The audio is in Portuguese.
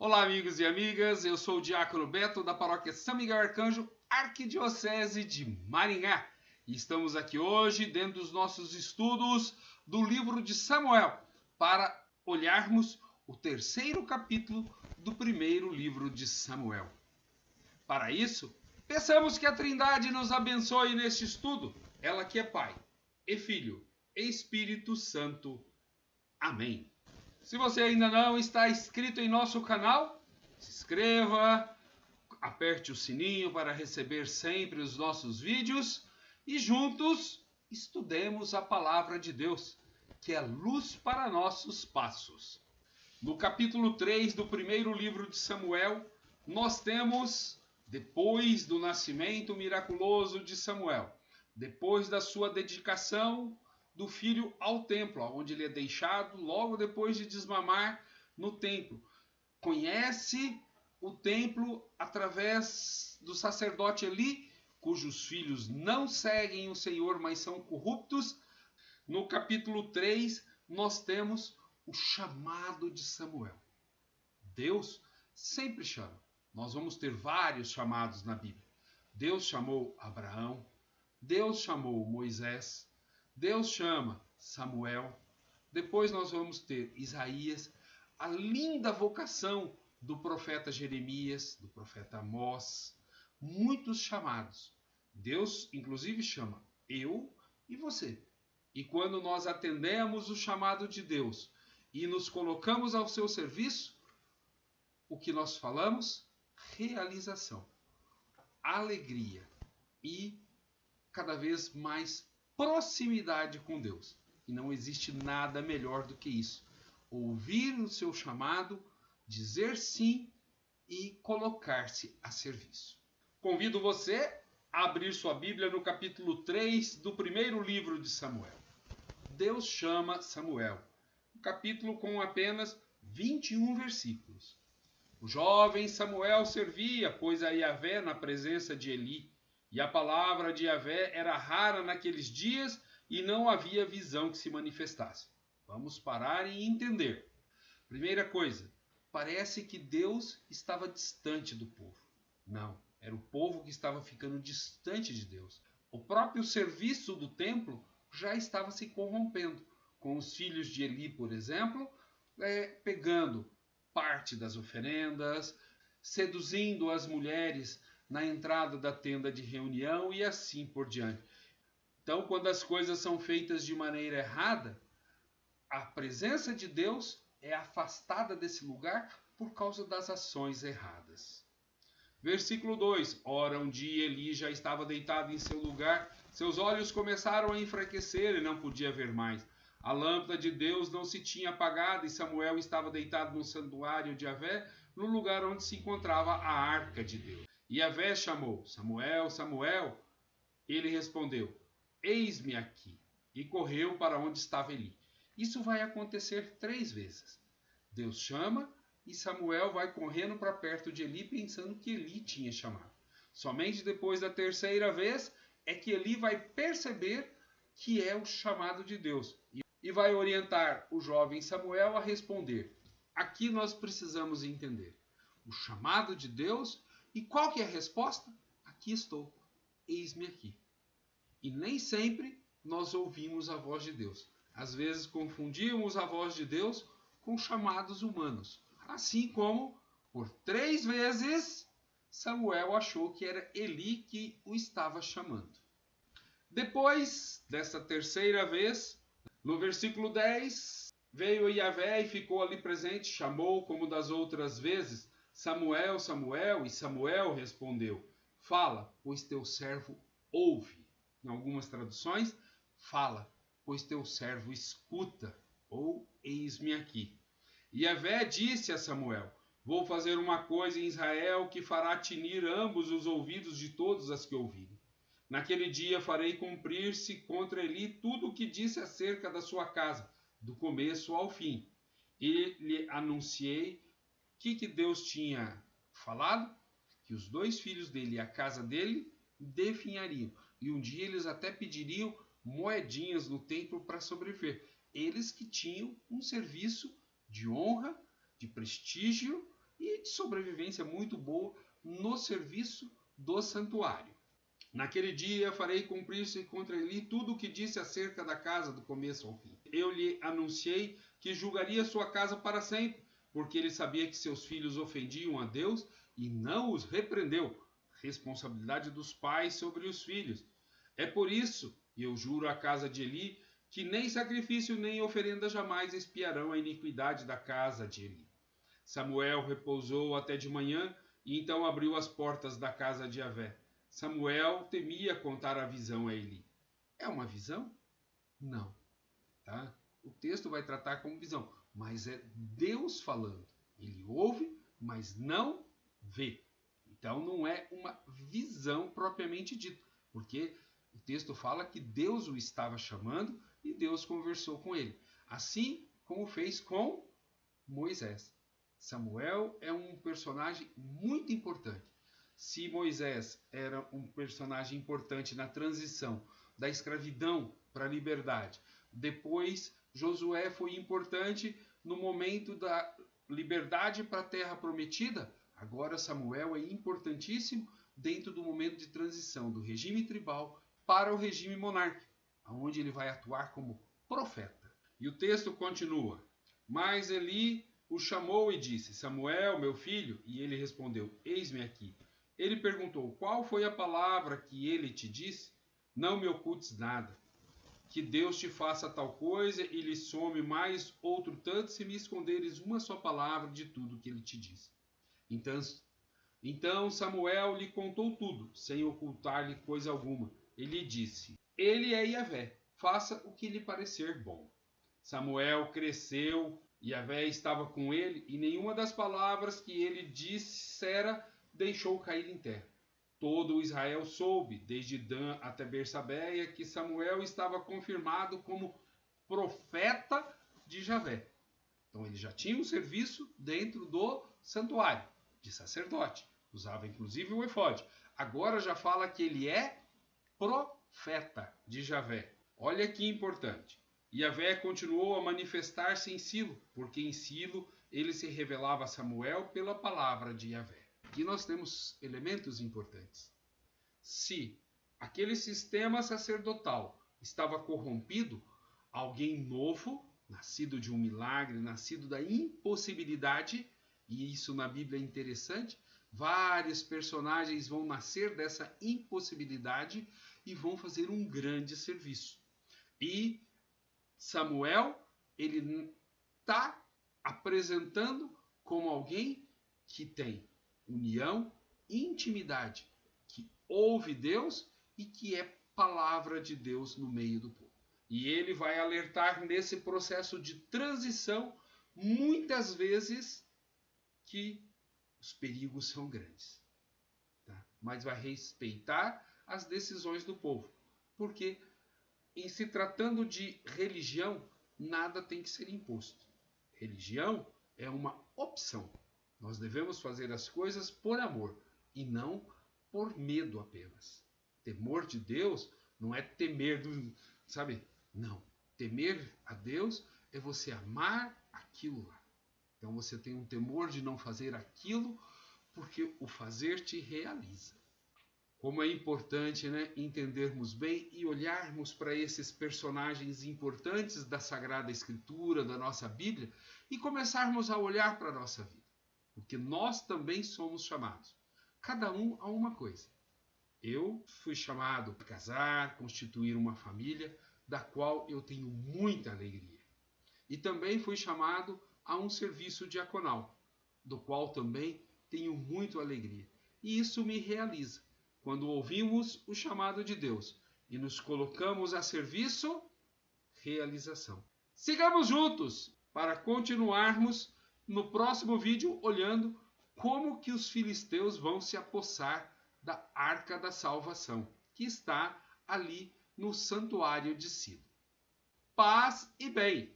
Olá, amigos e amigas, eu sou o Diácono Beto da paróquia São Miguel Arcanjo, Arquidiocese de Maringá. E estamos aqui hoje dentro dos nossos estudos do livro de Samuel, para olharmos o terceiro capítulo do primeiro livro de Samuel. Para isso, peçamos que a Trindade nos abençoe neste estudo, ela que é Pai, e Filho, e Espírito Santo. Amém. Se você ainda não está inscrito em nosso canal, se inscreva, aperte o sininho para receber sempre os nossos vídeos e juntos estudemos a palavra de Deus, que é luz para nossos passos. No capítulo 3 do primeiro livro de Samuel, nós temos, depois do nascimento miraculoso de Samuel, depois da sua dedicação do filho ao templo, onde ele é deixado logo depois de desmamar no templo. Conhece o templo através do sacerdote Eli, cujos filhos não seguem o Senhor, mas são corruptos. No capítulo 3, nós temos o chamado de Samuel. Deus sempre chama. Nós vamos ter vários chamados na Bíblia. Deus chamou Abraão, Deus chamou Moisés, Deus chama Samuel. Depois nós vamos ter Isaías, a linda vocação do profeta Jeremias, do profeta Amós, muitos chamados. Deus, inclusive, chama eu e você. E quando nós atendemos o chamado de Deus e nos colocamos ao seu serviço, o que nós falamos? Realização, alegria e cada vez mais proximidade com Deus. E não existe nada melhor do que isso. Ouvir o seu chamado, dizer sim e colocar-se a serviço. Convido você a abrir sua Bíblia no capítulo 3 do primeiro livro de Samuel. Deus chama Samuel. Um capítulo com apenas 21 versículos. O jovem Samuel servia, pois, a Yahvé na presença de Eli. E a palavra de Yahvé era rara naqueles dias e não havia visão que se manifestasse. Vamos parar e entender. Primeira coisa, parece que Deus estava distante do povo. Não, era o povo que estava ficando distante de Deus. O próprio serviço do templo já estava se corrompendo, com os filhos de Eli, por exemplo, pegando parte das oferendas, seduzindo as mulheres na entrada da tenda de reunião e assim por diante. Então, quando as coisas são feitas de maneira errada, a presença de Deus é afastada desse lugar por causa das ações erradas. Versículo 2. Ora, um dia Eli já estava deitado em seu lugar, seus olhos começaram a enfraquecer e não podia ver mais. A lâmpada de Deus não se tinha apagado e Samuel estava deitado no santuário de Yahvé, no lugar onde se encontrava a arca de Deus. E Yahvé chamou, Samuel, Samuel. Ele respondeu, eis-me aqui. E correu para onde estava Eli. Isso vai acontecer 3 vezes. Deus chama e Samuel vai correndo para perto de Eli, pensando que Eli tinha chamado. Somente depois da 3ª vez é que Eli vai perceber que é o chamado de Deus. E vai orientar o jovem Samuel a responder. Aqui nós precisamos entender o chamado de Deus. E qual que é a resposta? Aqui estou, eis-me aqui. E nem sempre nós ouvimos a voz de Deus. Às vezes confundimos a voz de Deus com chamados humanos. Assim como, por 3 vezes, Samuel achou que era Eli que o estava chamando. Depois dessa 3ª vez, no versículo 10, veio Yahvé e ficou ali presente, chamou como das outras vezes, Samuel, Samuel, e Samuel respondeu, fala, pois teu servo ouve. Em algumas traduções, fala, pois teu servo escuta, ou eis-me aqui. E Yahvé disse a Samuel, vou fazer uma coisa em Israel que fará tinir ambos os ouvidos de todos as que ouvirem. Naquele dia farei cumprir-se contra Eli tudo o que disse acerca da sua casa, do começo ao fim. E lhe anunciei que Deus tinha falado, que os 2 filhos dele e a casa dele definhariam. E um dia eles até pediriam moedinhas no templo para sobreviver. Eles que tinham um serviço de honra, de prestígio e de sobrevivência muito boa no serviço do santuário. Naquele dia farei cumprir-se contra Eli tudo o que disse acerca da casa do começo ao fim. Eu lhe anunciei que julgaria sua casa para sempre, porque ele sabia que seus filhos ofendiam a Deus e não os repreendeu. Responsabilidade dos pais sobre os filhos. É por isso, e eu juro à casa de Eli, que nem sacrifício nem oferenda jamais expiarão a iniquidade da casa de Eli. Samuel repousou até de manhã e então abriu as portas da casa de Yahvé. Samuel temia contar a visão a Eli. É uma visão? Não. Tá? O texto vai tratar como visão, mas é Deus falando. Ele ouve, mas não vê. Então não é uma visão propriamente dita, porque o texto fala que Deus o estava chamando e Deus conversou com ele. Assim como fez com Moisés. Samuel é um personagem muito importante. Se Moisés era um personagem importante na transição da escravidão para a liberdade, depois Josué foi importante no momento da liberdade para a terra prometida, agora Samuel é importantíssimo dentro do momento de transição do regime tribal para o regime monárquico, onde ele vai atuar como profeta. E o texto continua: mas Eli o chamou e disse: Samuel, meu filho? E ele respondeu: eis-me aqui. Ele perguntou: qual foi a palavra que ele te disse? Não me ocultes nada. Que Deus te faça tal coisa e lhe some mais outro tanto se me esconderes uma só palavra de tudo que ele te disse. Então Samuel lhe contou tudo, sem ocultar-lhe coisa alguma. Ele disse: ele é Yahvé, faça o que lhe parecer bom. Samuel cresceu, Yahvé estava com ele, e nenhuma das palavras que ele dissera deixou cair em terra. Todo o Israel soube, desde Dan até Bersabeia, que Samuel estava confirmado como profeta de Yahvé. Então ele já tinha um serviço dentro do santuário, de sacerdote. Usava inclusive o efode. Agora já fala que ele é profeta de Yahvé. Olha que importante. Yahvé continuou a manifestar-se em Silo, porque em Silo ele se revelava a Samuel pela palavra de Yahvé. Aqui nós temos elementos importantes. Se aquele sistema sacerdotal estava corrompido, alguém novo, nascido de um milagre, nascido da impossibilidade, e isso na Bíblia é interessante, vários personagens vão nascer dessa impossibilidade e vão fazer um grande serviço. E Samuel, ele está apresentando como alguém que tem união, intimidade, que ouve Deus e que é palavra de Deus no meio do povo. E ele vai alertar nesse processo de transição, muitas vezes, que os perigos são grandes. Tá? Mas vai respeitar as decisões do povo. Porque, em se tratando de religião, nada tem que ser imposto. Religião é uma opção. Nós devemos fazer as coisas por amor e não por medo apenas. Temor de Deus não é temer sabe? Não. Temer a Deus é você amar aquilo lá. Então você tem um temor de não fazer aquilo porque o fazer te realiza. Como é importante, né, entendermos bem e olharmos para esses personagens importantes da Sagrada Escritura, da nossa Bíblia, e começarmos a olhar para a nossa vida. Porque nós também somos chamados, cada um a uma coisa. Eu fui chamado a casar, constituir uma família, da qual eu tenho muita alegria. E também fui chamado a um serviço diaconal, do qual também tenho muita alegria. E isso me realiza. Quando ouvimos o chamado de Deus e nos colocamos a serviço, realização. Sigamos juntos para continuarmos no próximo vídeo olhando como que os filisteus vão se apossar da Arca da Salvação, que está ali no santuário de Silo. Paz e bem!